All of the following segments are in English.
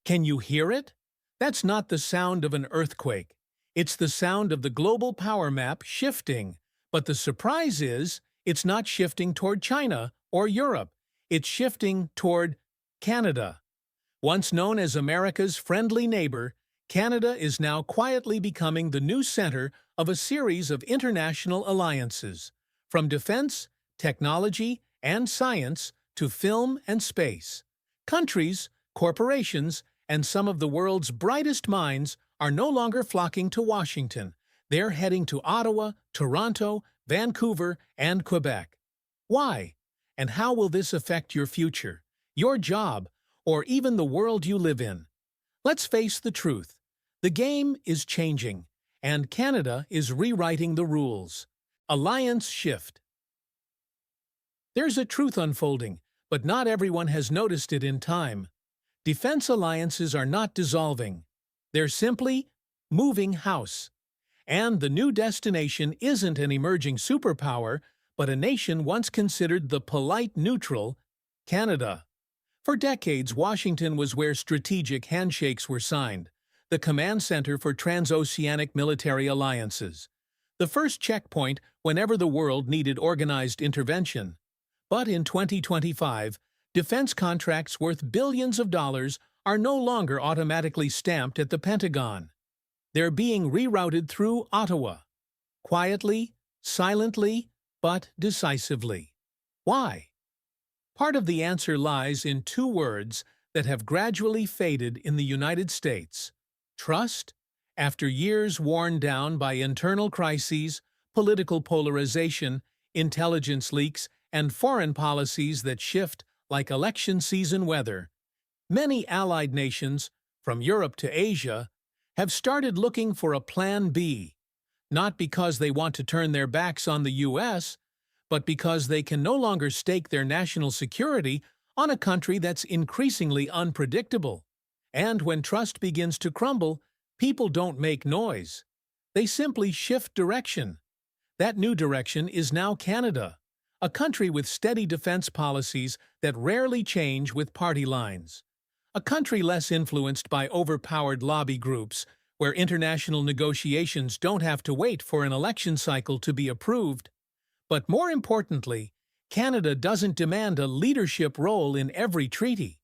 Can you hear it? That's not the sound of an earthquake. It's the sound of the global power map shifting. But the surprise is, it's not shifting toward China or Europe. It's shifting toward Canada. Once known as America's friendly neighbor, Canada is now quietly becoming the new center of a series of international alliances, from defense, technology, and science to film and space. Countries, corporations, and some of the world's brightest minds are no longer flocking to Washington. They're heading to Ottawa, Toronto, Vancouver, and Quebec. Why? And how will this affect your future, your job, or even the world you live in? Let's face the truth. The game is changing, and Canada is rewriting the rules. Alliance shift. There's a truth unfolding, but not everyone has noticed it in time. Defense alliances are not dissolving. They're simply moving house. And the new destination isn't an emerging superpower, but a nation once considered the polite neutral, Canada. For decades, Washington was where strategic handshakes were signed, the command center for transoceanic military alliances, the first checkpoint whenever the world needed organized intervention. But in 2025, defense contracts worth billions of dollars are no longer automatically stamped at the Pentagon. They're being rerouted through Ottawa. Quietly, silently, but decisively. Why? Part of the answer lies in two words that have gradually faded in the United States: trust. After years worn down by internal crises, political polarization, intelligence leaks, and foreign policies that shift like election season weather, many allied nations, from Europe to Asia, have started looking for a Plan B, not because they want to turn their backs on the U.S., but because they can no longer stake their national security on a country that's increasingly unpredictable. And when trust begins to crumble, people don't make noise. They simply shift direction. That new direction is now Canada, a country with steady defense policies that rarely change with party lines. A country less influenced by overpowered lobby groups, where international negotiations don't have to wait for an election cycle to be approved. But more importantly, Canada doesn't demand a leadership role in every treaty.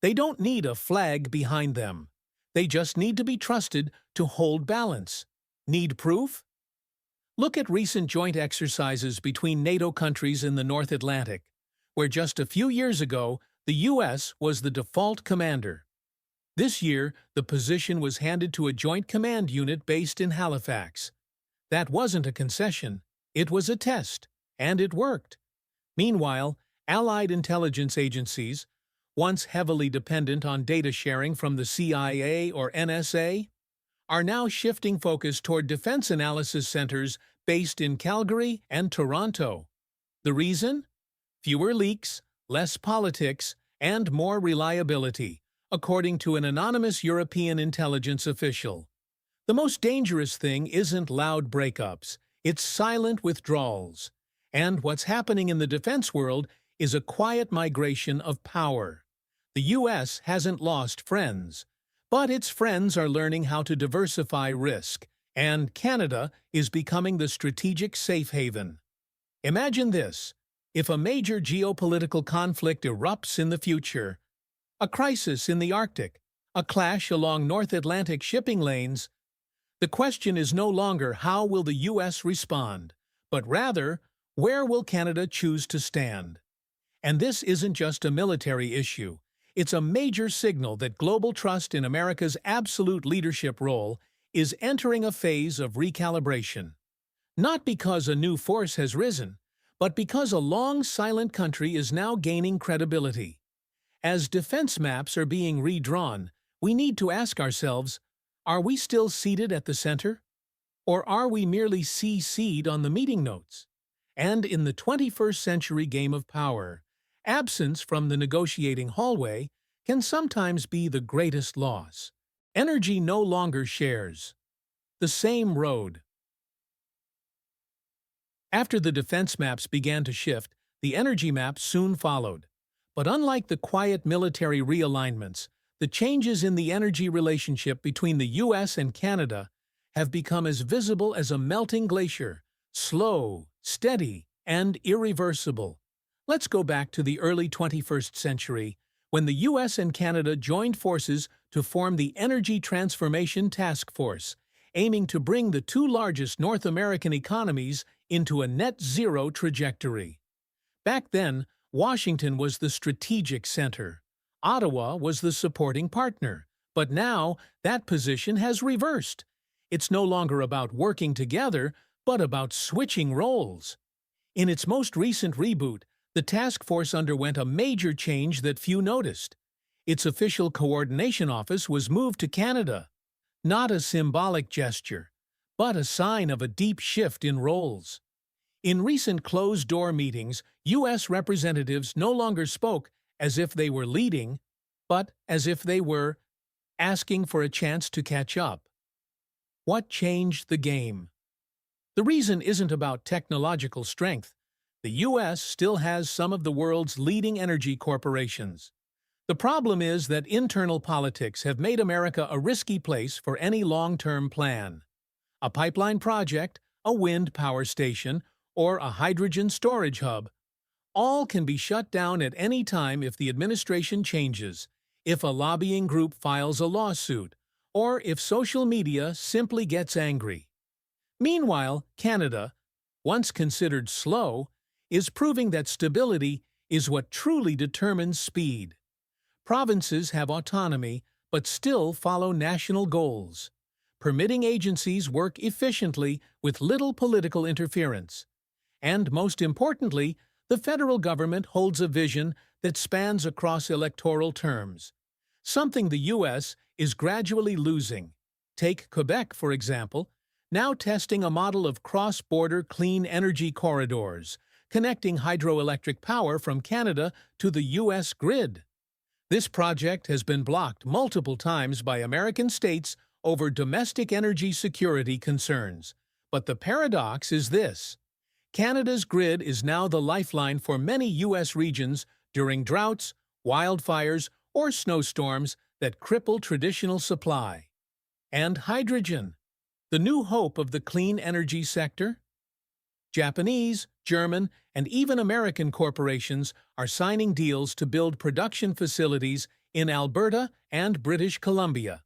They don't need a flag behind them. They just need to be trusted to hold balance. Need proof? Look at recent joint exercises between NATO countries in the North Atlantic, where just a few years ago, the U.S. was the default commander. This year, the position was handed to a joint command unit based in Halifax. That wasn't a concession. It was a test, and it worked. Meanwhile, Allied intelligence agencies, once heavily dependent on data sharing from the CIA or NSA, are now shifting focus toward defense analysis centers based in Calgary and Toronto. The reason? Fewer leaks, less politics, and more reliability, according to an anonymous European intelligence official. The most dangerous thing isn't loud breakups, it's silent withdrawals. And what's happening in the defense world is a quiet migration of power. The U.S. hasn't lost friends, but its friends are learning how to diversify risk, and Canada is becoming the strategic safe haven. Imagine this: if a major geopolitical conflict erupts in the future, a crisis in the Arctic, a clash along North Atlantic shipping lanes, the question is no longer how will the U.S. respond, but rather, where will Canada choose to stand? And this isn't just a military issue. It's a major signal that global trust in America's absolute leadership role is entering a phase of recalibration. Not because a new force has risen, but because a long silent country is now gaining credibility. As defense maps are being redrawn, we need to ask ourselves, are we still seated at the center? Or are we merely CC'd on the meeting notes? And in the 21st century game of power, absence from the negotiating hallway can sometimes be the greatest loss. Energy no longer shares the same road. After the defense maps began to shift, the energy maps soon followed. But unlike the quiet military realignments, the changes in the energy relationship between the US and Canada have become as visible as a melting glacier, slow, steady, and irreversible. Let's go back to the early 21st century, when the US and Canada joined forces to form the Energy Transformation Task Force, aiming to bring the two largest North American economies into a net-zero trajectory. Back then, Washington was the strategic center. Ottawa was the supporting partner. But now, that position has reversed. It's no longer about working together, but about switching roles. In its most recent reboot, the task force underwent a major change that few noticed. Its official coordination office was moved to Canada. Not a symbolic gesture, but a sign of a deep shift in roles. In recent closed-door meetings, U.S. representatives no longer spoke as if they were leading, but as if they were asking for a chance to catch up. What changed the game? The reason isn't about technological strength. The U.S. still has some of the world's leading energy corporations. The problem is that internal politics have made America a risky place for any long-term plan. A pipeline project, a wind power station, or a hydrogen storage hub, all can be shut down at any time if the administration changes, if a lobbying group files a lawsuit, or if social media simply gets angry. Meanwhile, Canada, once considered slow, is proving that stability is what truly determines speed. Provinces have autonomy, but still follow national goals. Permitting agencies work efficiently with little political interference. And most importantly, the federal government holds a vision that spans across electoral terms, something the U.S. is gradually losing. Take Quebec, for example, now testing a model of cross-border clean energy corridors, connecting hydroelectric power from Canada to the U.S. grid. This project has been blocked multiple times by American states over domestic energy security concerns. But the paradox is this: Canada's grid is now the lifeline for many U.S. regions during droughts, wildfires, or snowstorms that cripple traditional supply. And hydrogen, the new hope of the clean energy sector? Japanese, German, and even American corporations are signing deals to build production facilities in Alberta and British Columbia.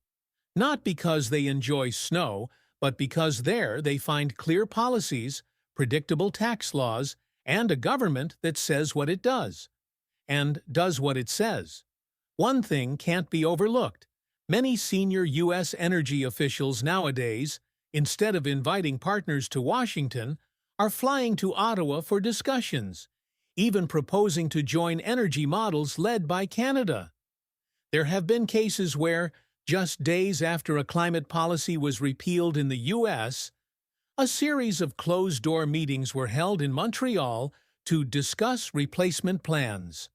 Not because they enjoy snow, but because there they find clear policies, predictable tax laws, and a government that says what it does, and does what it says. One thing can't be overlooked. Many senior U.S. energy officials nowadays, instead of inviting partners to Washington, are flying to Ottawa for discussions, even proposing to join energy models led by Canada. There have been cases where, just days after a climate policy was repealed in the U.S., a series of closed-door meetings were held in Montreal to discuss replacement plans.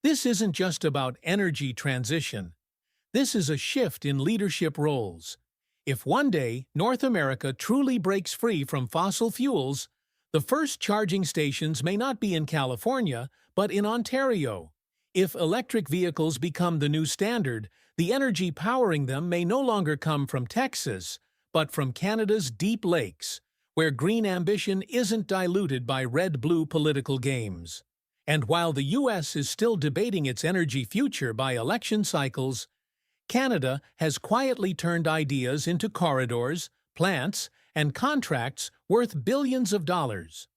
This isn't just about energy transition. This is a shift in leadership roles. If one day North America truly breaks free from fossil fuels, the first charging stations may not be in California, but in Ontario. If electric vehicles become the new standard, the energy powering them may no longer come from Texas, but from Canada's deep lakes, where green ambition isn't diluted by red-blue political games. And while the U.S. is still debating its energy future by election cycles, Canada has quietly turned ideas into corridors, plants, and contracts worth billions of dollars.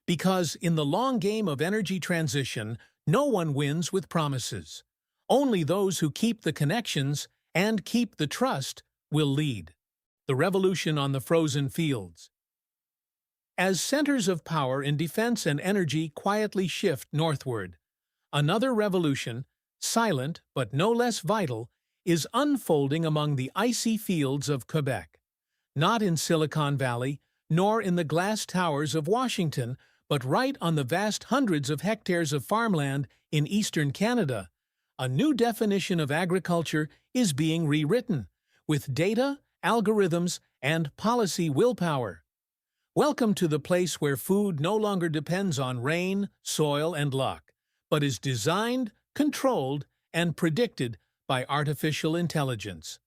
Because in the long game of energy transition, no one wins with promises. Only those who keep the connections and keep the trust will lead. The revolution on the frozen fields. As centers of power in defense and energy quietly shift northward, another revolution, silent but no less vital, is unfolding among the icy fields of Quebec. Not in Silicon Valley, nor in the glass towers of Washington, but right on the vast hundreds of hectares of farmland in eastern Canada, a new definition of agriculture is being rewritten, with data, algorithms, and policy willpower. Welcome to the place where food no longer depends on rain, soil, and luck, but is designed, controlled, and predicted by artificial intelligence.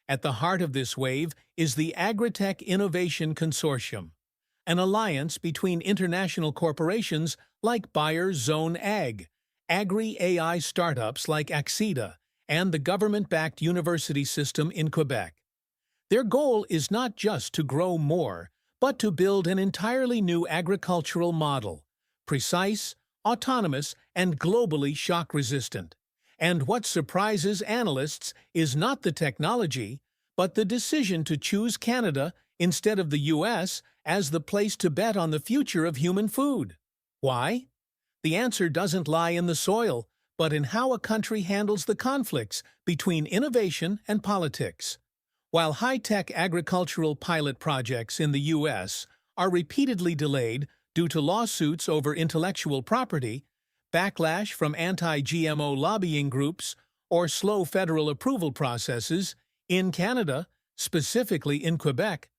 At the heart of this wave is the Agritech Innovation Consortium, an alliance between international corporations like Bayer Zone Ag, agri-AI startups like Axida, and the government-backed university system in Quebec. Their goal is not just to grow more, but to build an entirely new agricultural model, precise, autonomous, and globally shock-resistant. And what surprises analysts is not the technology, but the decision to choose Canada instead of the US as the place to bet on the future of human food. Why? The answer doesn't lie in the soil, but in how a country handles the conflicts between innovation and politics. While high-tech agricultural pilot projects in the US are repeatedly delayed due to lawsuits over intellectual property, backlash from anti-GMO lobbying groups, or slow federal approval processes, in Canada, specifically in Quebec,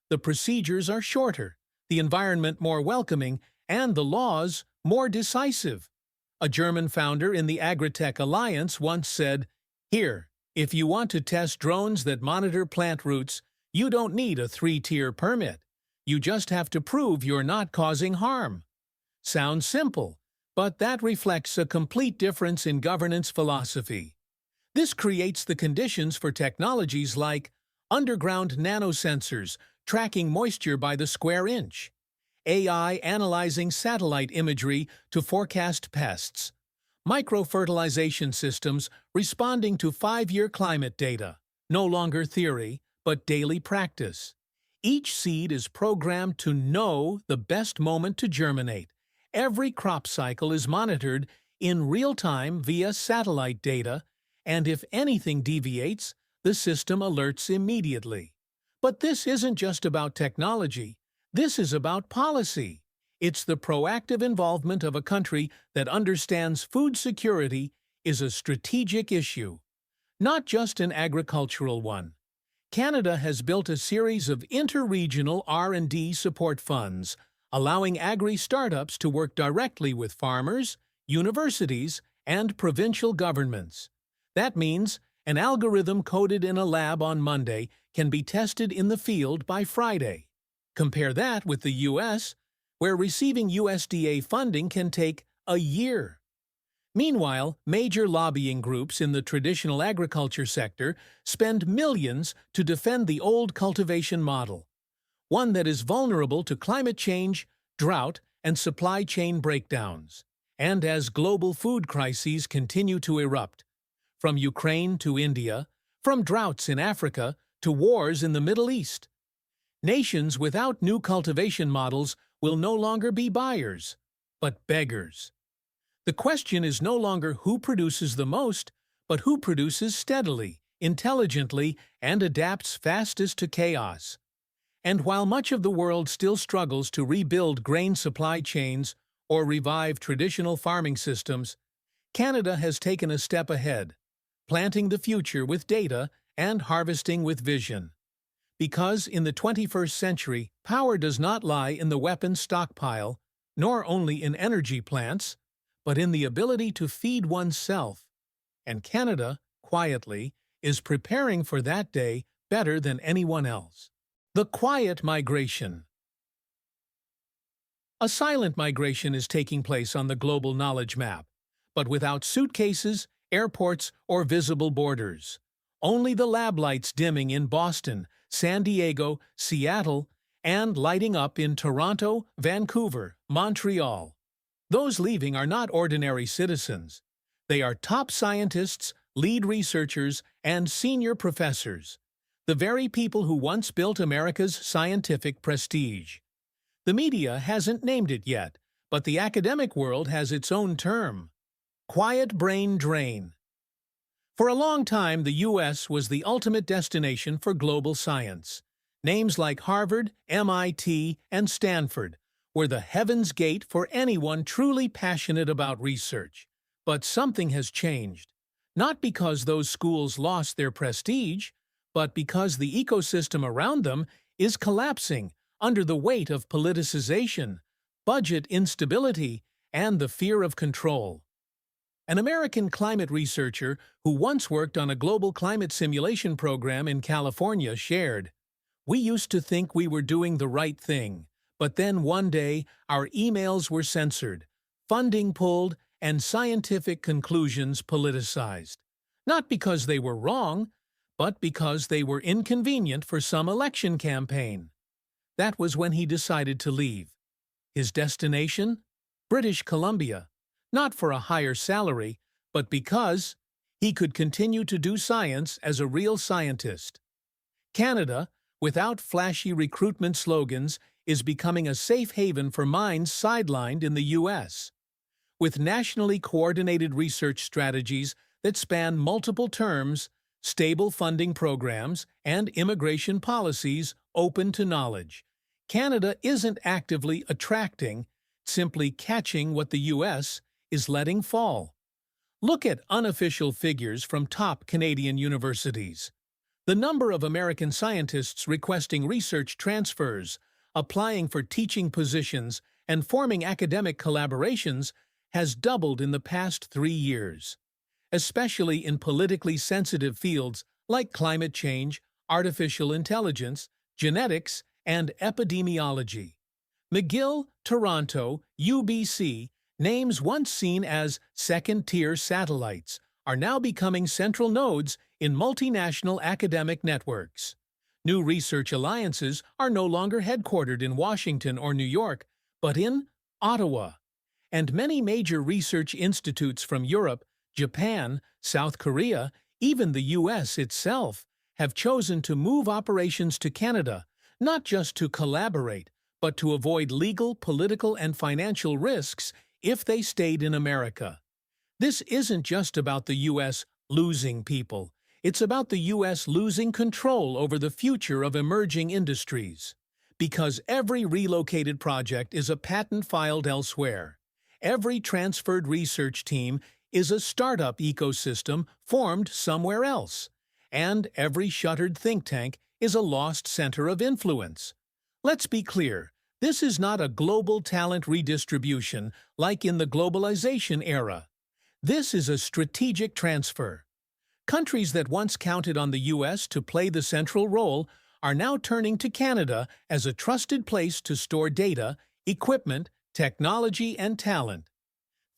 the procedures are shorter, the environment more welcoming, and the laws more decisive. A German founder in the Agritech Alliance once said, "Here, if you want to test drones that monitor plant roots, you don't need a 3-tier permit. You just have to prove you're not causing harm." Sounds simple, but that reflects a complete difference in governance philosophy. This creates the conditions for technologies like underground nanosensors tracking moisture by the square inch, AI analyzing satellite imagery to forecast pests, microfertilization systems responding to 5-year climate data, no longer theory, but daily practice. Each seed is programmed to know the best moment to germinate. Every crop cycle is monitored in real time via satellite data, and if anything deviates, the system alerts immediately. But this isn't just about technology. This is about policy. It's the proactive involvement of a country that understands food security is a strategic issue, not just an agricultural one. Canada has built a series of inter-regional R&D support funds, allowing agri-startups to work directly with farmers, universities, and provincial governments. That means an algorithm coded in a lab on Monday can be tested in the field by Friday. Compare that with the US, where receiving USDA funding can take a year. Meanwhile, major lobbying groups in the traditional agriculture sector spend millions to defend the old cultivation model, one that is vulnerable to climate change, drought, and supply chain breakdowns. And as global food crises continue to erupt, from Ukraine to India, from droughts in Africa to wars in the Middle East, nations without new cultivation models will no longer be buyers, but beggars. The question is no longer who produces the most, but who produces steadily, intelligently, and adapts fastest to chaos. And while much of the world still struggles to rebuild grain supply chains or revive traditional farming systems, Canada has taken a step ahead, planting the future with data and harvesting with vision. Because in the 21st century, power does not lie in the weapons stockpile, nor only in energy plants, but in the ability to feed oneself. And Canada, quietly, is preparing for that day better than anyone else. The quiet migration. A silent migration is taking place on the global knowledge map, but without suitcases, airports, or visible borders. Only the lab lights dimming in Boston, San Diego, Seattle, and lighting up in Toronto, Vancouver, Montreal. Those leaving are not ordinary citizens. They are top scientists, lead researchers, and senior professors, the very people who once built America's scientific prestige. The media hasn't named it yet, but the academic world has its own term: quiet brain drain. For a long time, the U.S. was the ultimate destination for global science. Names like Harvard, MIT, and Stanford were the heaven's gate for anyone truly passionate about research. But something has changed, not because those schools lost their prestige, but because the ecosystem around them is collapsing under the weight of politicization, budget instability, and the fear of control. An American climate researcher who once worked on a global climate simulation program in California shared, "We used to think we were doing the right thing, but then one day our emails were censored, funding pulled, and scientific conclusions politicized. Not because they were wrong, but because they were inconvenient for some election campaign." That was when he decided to leave. His destination? British Columbia. Not for a higher salary, but because he could continue to do science as a real scientist. Canada, without flashy recruitment slogans, is becoming a safe haven for minds sidelined in the U.S. With nationally coordinated research strategies that span multiple terms, stable funding programs, and immigration policies open to knowledge, Canada isn't actively attracting, simply catching what the U.S. is letting fall. Look at unofficial figures from top Canadian universities. The number of American scientists requesting research transfers, applying for teaching positions, and forming academic collaborations has doubled in the past 3 years, especially in politically sensitive fields like climate change, artificial intelligence, genetics, and epidemiology. McGill, Toronto, UBC, names once seen as second-tier satellites are now becoming central nodes in multinational academic networks. New research alliances are no longer headquartered in Washington or New York, but in Ottawa. And many major research institutes from Europe, Japan, South Korea, even the U.S. itself, have chosen to move operations to Canada, not just to collaborate, but to avoid legal, political, and financial risks if they stayed in America. This isn't just about the U.S. losing people. It's about the U.S. losing control over the future of emerging industries. Because every relocated project is a patent filed elsewhere. Every transferred research team is a startup ecosystem formed somewhere else. And every shuttered think tank is a lost center of influence. Let's be clear. This is not a global talent redistribution like in the globalization era. This is a strategic transfer. Countries that once counted on the U.S. to play the central role are now turning to Canada as a trusted place to store data, equipment, technology, and talent.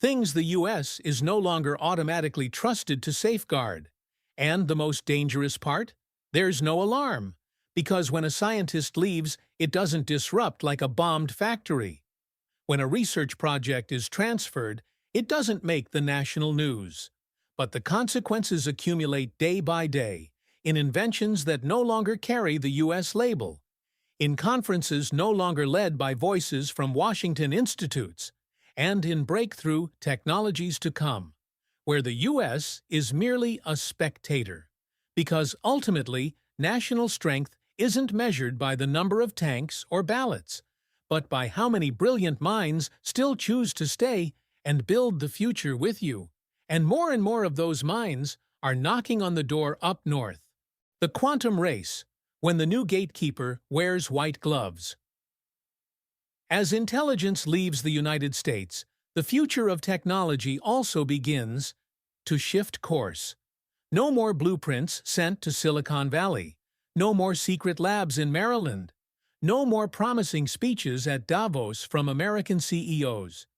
Things the U.S. is no longer automatically trusted to safeguard. And the most dangerous part? There's no alarm. Because when a scientist leaves, it doesn't disrupt like a bombed factory. When a research project is transferred, it doesn't make the national news. But the consequences accumulate day by day, in inventions that no longer carry the U.S. label, in conferences no longer led by voices from Washington institutes, and in breakthrough technologies to come, where the U.S. is merely a spectator. Because ultimately, national strength isn't measured by the number of tanks or ballots, but by how many brilliant minds still choose to stay and build the future with you. And more of those minds are knocking on the door up north. The quantum race, when the new gatekeeper wears white gloves. As intelligence leaves the United States, the future of technology also begins to shift course. No more blueprints sent to Silicon Valley. No more secret labs in Maryland. No more promising speeches at Davos from American CEOs.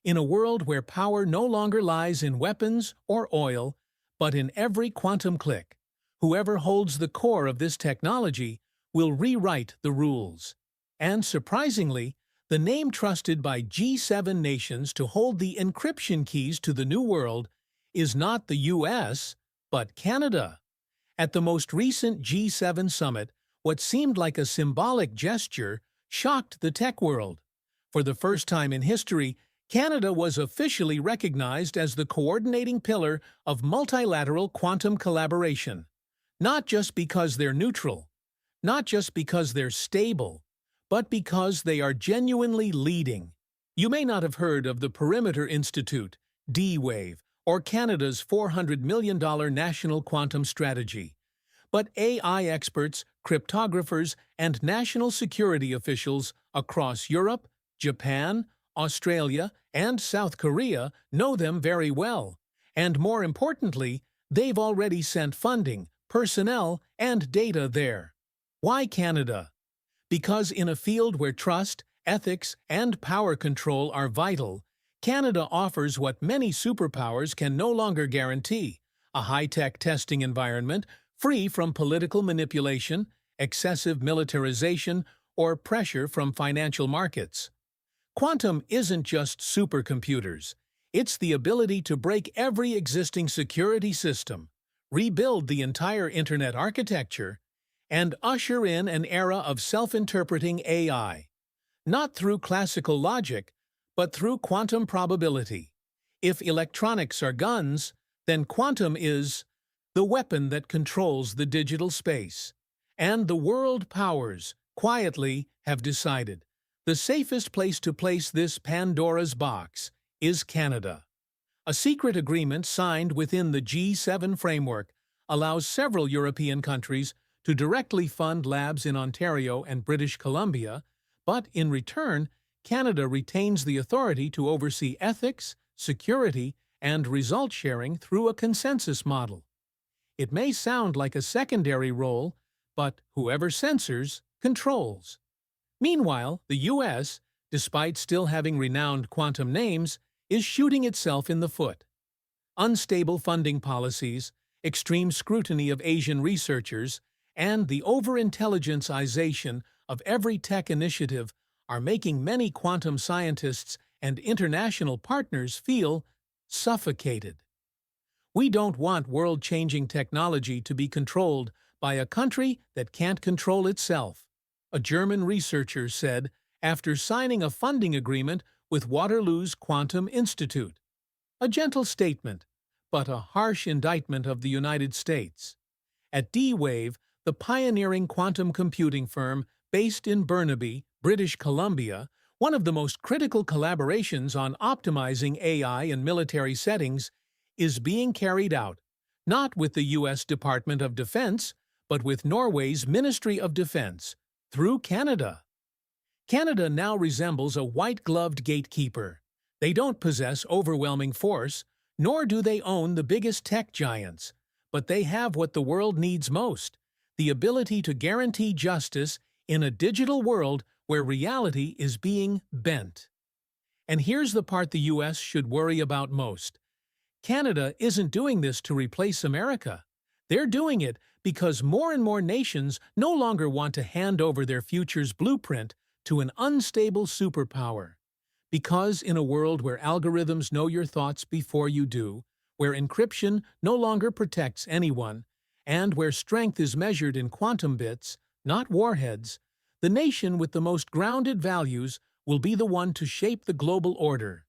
In a world where power no longer lies in weapons or oil, but in every quantum click, whoever holds the core of this technology will rewrite the rules. And surprisingly, the name trusted by G7 nations to hold the encryption keys to the new world is not the U.S., but Canada. At the most recent G7 summit, what seemed like a symbolic gesture shocked the tech world. For the first time in history, Canada was officially recognized as the coordinating pillar of multilateral quantum collaboration. Not just because they're neutral, not just because they're stable, but because they are genuinely leading. You may not have heard of the Perimeter Institute, D-Wave, or Canada's $400 million national quantum strategy. But AI experts, cryptographers, and national security officials across Europe, Japan, Australia, and South Korea know them very well. And more importantly, they've already sent funding, personnel, and data there. Why Canada? Because in a field where trust, ethics, and power control are vital, Canada offers what many superpowers can no longer guarantee: a high-tech testing environment free from political manipulation, excessive militarization, or pressure from financial markets. Quantum isn't just supercomputers. It's the ability to break every existing security system, rebuild the entire internet architecture, and usher in an era of self-interpreting AI. Not through classical logic, but through quantum probability. If electronics are guns, then quantum is the weapon that controls the digital space. And the world powers, quietly, have decided the safest place to place this Pandora's box is Canada. A secret agreement signed within the G7 framework allows several European countries to directly fund labs in Ontario and British Columbia, but in return, Canada retains the authority to oversee ethics, security, and result sharing through a consensus model. It may sound like a secondary role, but whoever censors, controls. Meanwhile, the U.S., despite still having renowned quantum names, is shooting itself in the foot. Unstable funding policies, extreme scrutiny of Asian researchers, and the over-intelligencization of every tech initiative are making many quantum scientists and international partners feel suffocated. We don't want world-changing technology to be controlled by a country that can't control itself, a German researcher said after signing a funding agreement with Waterloo's Quantum Institute. A gentle statement, but a harsh indictment of the United States. At D-Wave, the pioneering quantum computing firm based in Burnaby, British Columbia, one of the most critical collaborations on optimizing AI in military settings is being carried out, not with the U.S. Department of Defense, but with Norway's Ministry of Defense, through Canada. Canada now resembles a white-gloved gatekeeper. They don't possess overwhelming force, nor do they own the biggest tech giants, but they have what the world needs most: the ability to guarantee justice in a digital world where reality is being bent. And here's the part the U.S. should worry about most. Canada isn't doing this to replace America. They're doing it because more and more nations no longer want to hand over their future's blueprint to an unstable superpower. Because in a world where algorithms know your thoughts before you do, where encryption no longer protects anyone, and where strength is measured in quantum bits, not warheads, the nation with the most grounded values will be the one to shape the global order.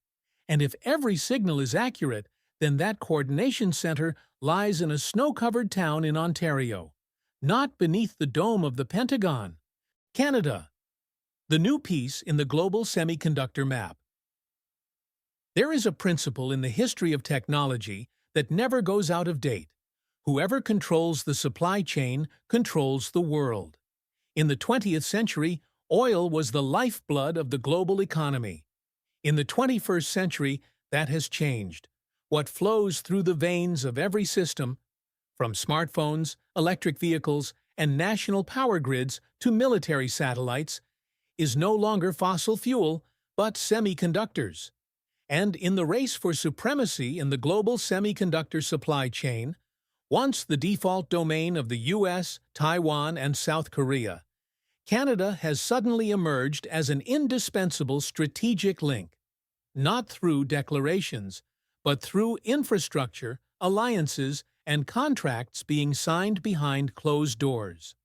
And if every signal is accurate, then that coordination center lies in a snow-covered town in Ontario, not beneath the dome of the Pentagon. Canada, the new piece in the global semiconductor map. There is a principle in the history of technology that never goes out of date. Whoever controls the supply chain controls the world. In the 20th century, oil was the lifeblood of the global economy. In the 21st century, that has changed. What flows through the veins of every system, from smartphones, electric vehicles, and national power grids to military satellites, is no longer fossil fuel, but semiconductors. And in the race for supremacy in the global semiconductor supply chain, once the default domain of the US, Taiwan, and South Korea, Canada has suddenly emerged as an indispensable strategic link, not through declarations, but through infrastructure, alliances, and contracts being signed behind closed doors.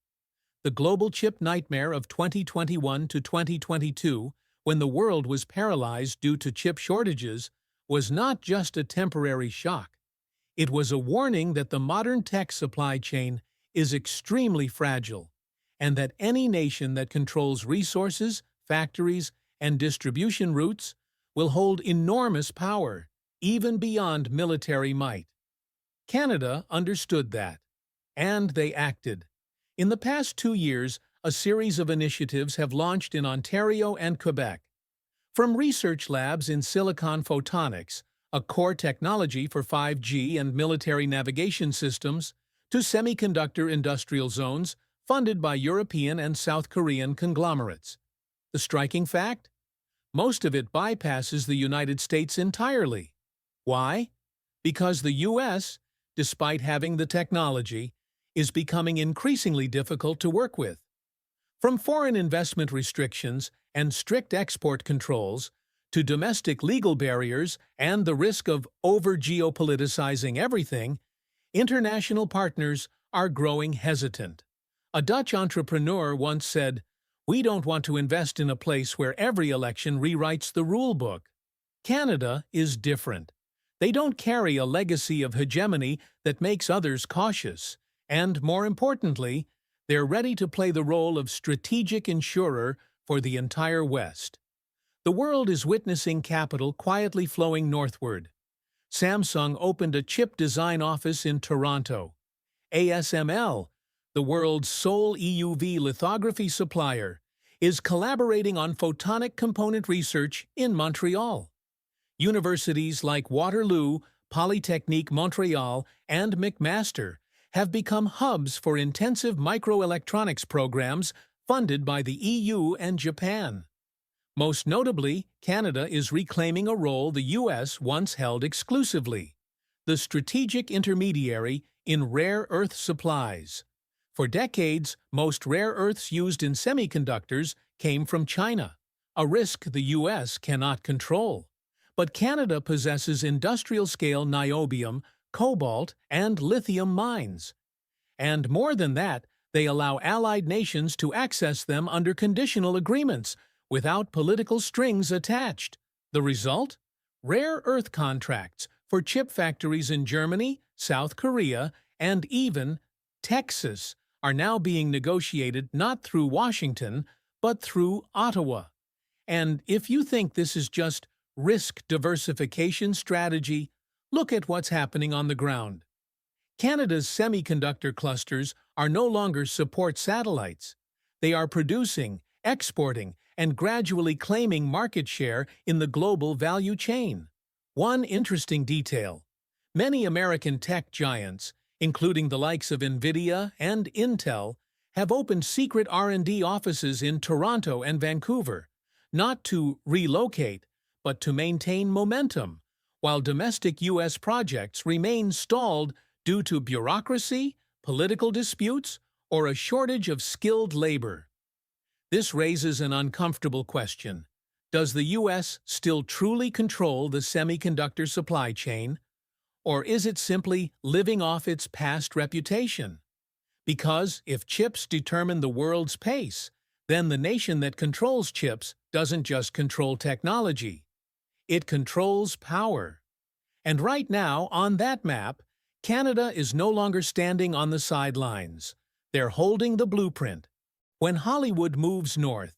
The global chip nightmare of 2021 to 2022, when the world was paralyzed due to chip shortages, was not just a temporary shock. It was a warning that the modern tech supply chain is extremely fragile, and that any nation that controls resources, factories, and distribution routes will hold enormous power, even beyond military might. Canada understood that, and they acted. In the past 2 years, a series of initiatives have launched in Ontario and Quebec. From research labs in silicon photonics, a core technology for 5G and military navigation systems, to semiconductor industrial zones funded by European and South Korean conglomerates. The striking fact? Most of it bypasses the United States entirely. Why? Because the U.S., despite having the technology, is becoming increasingly difficult to work with. From foreign investment restrictions and strict export controls to domestic legal barriers and the risk of over-geopoliticizing everything, international partners are growing hesitant. A Dutch entrepreneur once said, "We don't want to invest in a place where every election rewrites the rule book." Canada is different. They don't carry a legacy of hegemony that makes others cautious, and more importantly, they're ready to play the role of strategic insurer for the entire West. The world is witnessing capital quietly flowing northward. Samsung opened a chip design office in Toronto. ASML, the world's sole EUV lithography supplier, is collaborating on photonic component research in Montreal. Universities like Waterloo, Polytechnique Montreal, and McMaster have become hubs for intensive microelectronics programs funded by the EU and Japan. Most notably, Canada is reclaiming a role the U.S. once held exclusively, the strategic intermediary in rare earth supplies. For decades, most rare earths used in semiconductors came from China, a risk the U.S. cannot control. But Canada possesses industrial-scale niobium, cobalt, and lithium mines. And more than that, they allow allied nations to access them under conditional agreements, without political strings attached. The result? Rare earth contracts for chip factories in Germany, South Korea, and even Texas are now being negotiated not through Washington, but through Ottawa. And if you think this is just risk diversification strategy, look at what's happening on the ground. Canada's semiconductor clusters are no longer support satellites. They are producing, exporting, and gradually claiming market share in the global value chain. One interesting detail: many American tech giants, including the likes of NVIDIA and Intel, have opened secret R&D offices in Toronto and Vancouver, not to relocate, but to maintain momentum, while domestic U.S. projects remain stalled due to bureaucracy, political disputes, or a shortage of skilled labor. This raises an uncomfortable question. Does the U.S. still truly control the semiconductor supply chain, or is it simply living off its past reputation? Because if chips determine the world's pace, then the nation that controls chips doesn't just control technology. It controls power. And right now, on that map, Canada is no longer standing on the sidelines. They're holding the blueprint. When Hollywood moves north,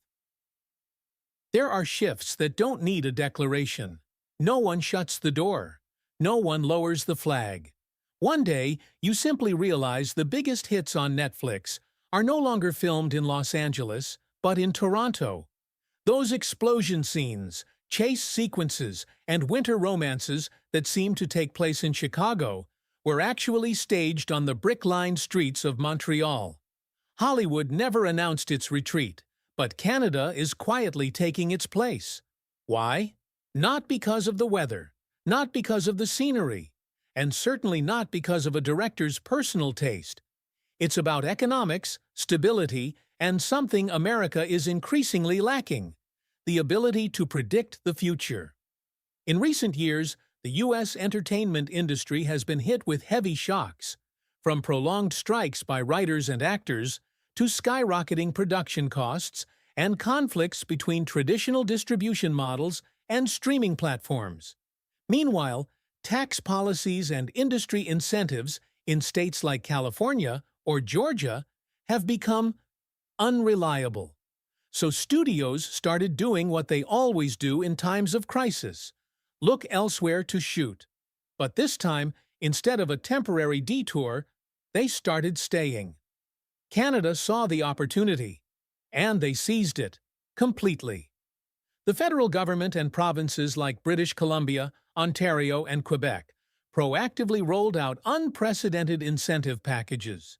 there are shifts that don't need a declaration. No one shuts the door. No one lowers the flag. One day, you simply realize the biggest hits on Netflix are no longer filmed in Los Angeles, but in Toronto. Those explosion scenes, chase sequences, and winter romances that seem to take place in Chicago were actually staged on the brick-lined streets of Montreal. Hollywood never announced its retreat, but Canada is quietly taking its place. Why? Not because of the weather, not because of the scenery, and certainly not because of a director's personal taste. It's about economics, stability, and something America is increasingly lacking: the ability to predict the future. In recent years, the U.S. entertainment industry has been hit with heavy shocks, from prolonged strikes by writers and actors to skyrocketing production costs and conflicts between traditional distribution models and streaming platforms. Meanwhile, tax policies and industry incentives in states like California or Georgia have become unreliable. So studios started doing what they always do in times of crisis: look elsewhere to shoot. But this time, instead of a temporary detour, they started staying. Canada saw the opportunity, and they seized it completely. The federal government and provinces like British Columbia, Ontario, and Quebec proactively rolled out unprecedented incentive packages,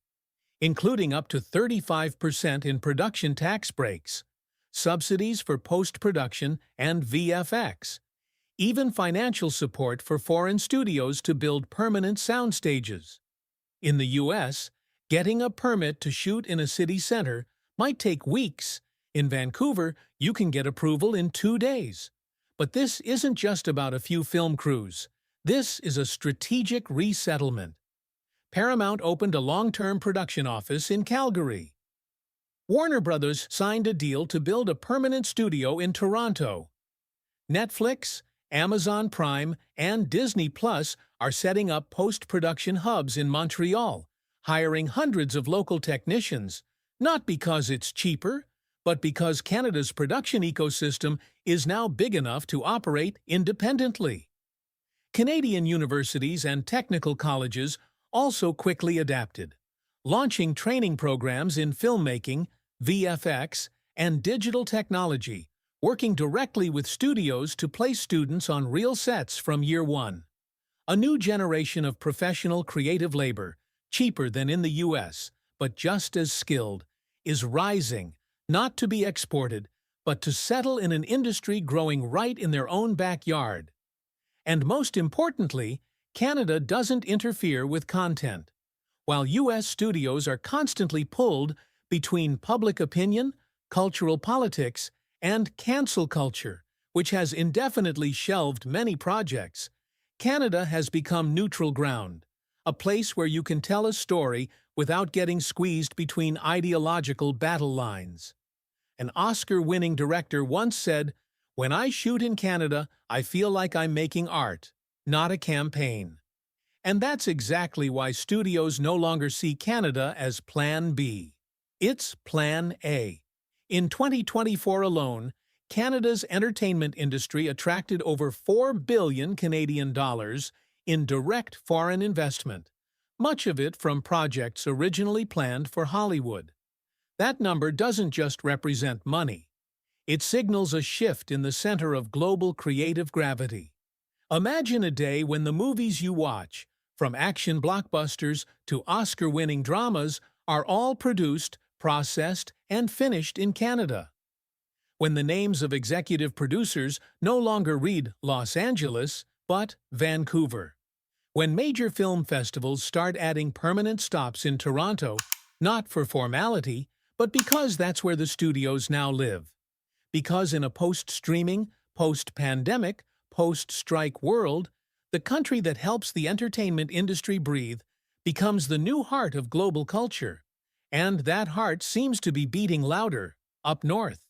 including up to 35% in production tax breaks, subsidies for post-production and VFX, even financial support for foreign studios to build permanent sound stages. In the U.S., getting a permit to shoot in a city center might take weeks. In Vancouver, you can get approval in 2 days. But this isn't just about a few film crews. This is a strategic resettlement. Paramount opened a long-term production office in Calgary. Warner Brothers signed a deal to build a permanent studio in Toronto. Netflix, Amazon Prime, and Disney Plus are setting up post-production hubs in Montreal, hiring hundreds of local technicians, not because it's cheaper, but because Canada's production ecosystem is now big enough to operate independently. Canadian universities and technical colleges also quickly adapted, launching training programs in filmmaking, VFX, and digital technology, working directly with studios to place students on real sets from year one. A new generation of professional creative labor, cheaper than in the U.S., but just as skilled, is rising, not to be exported, but to settle in an industry growing right in their own backyard. And most importantly, Canada doesn't interfere with content. While U.S. studios are constantly pulled between public opinion, cultural politics, and cancel culture, which has indefinitely shelved many projects, Canada has become neutral ground, a place where you can tell a story without getting squeezed between ideological battle lines. An Oscar-winning director once said, "When I shoot in Canada, I feel like I'm making art, not a campaign." And that's exactly why studios no longer see Canada as Plan B. It's Plan A. In 2024 alone, Canada's entertainment industry attracted over 4 billion Canadian dollars in direct foreign investment, much of it from projects originally planned for Hollywood. That number doesn't just represent money. It signals a shift in the center of global creative gravity. Imagine a day when the movies you watch, from action blockbusters to Oscar-winning dramas, are all produced, processed, and finished in Canada. When the names of executive producers no longer read Los Angeles, but Vancouver. When major film festivals start adding permanent stops in Toronto, not for formality, but because that's where the studios now live. Because in a post-streaming, post-pandemic, post-strike world, the country that helps the entertainment industry breathe becomes the new heart of global culture. And that heart seems to be beating louder up north.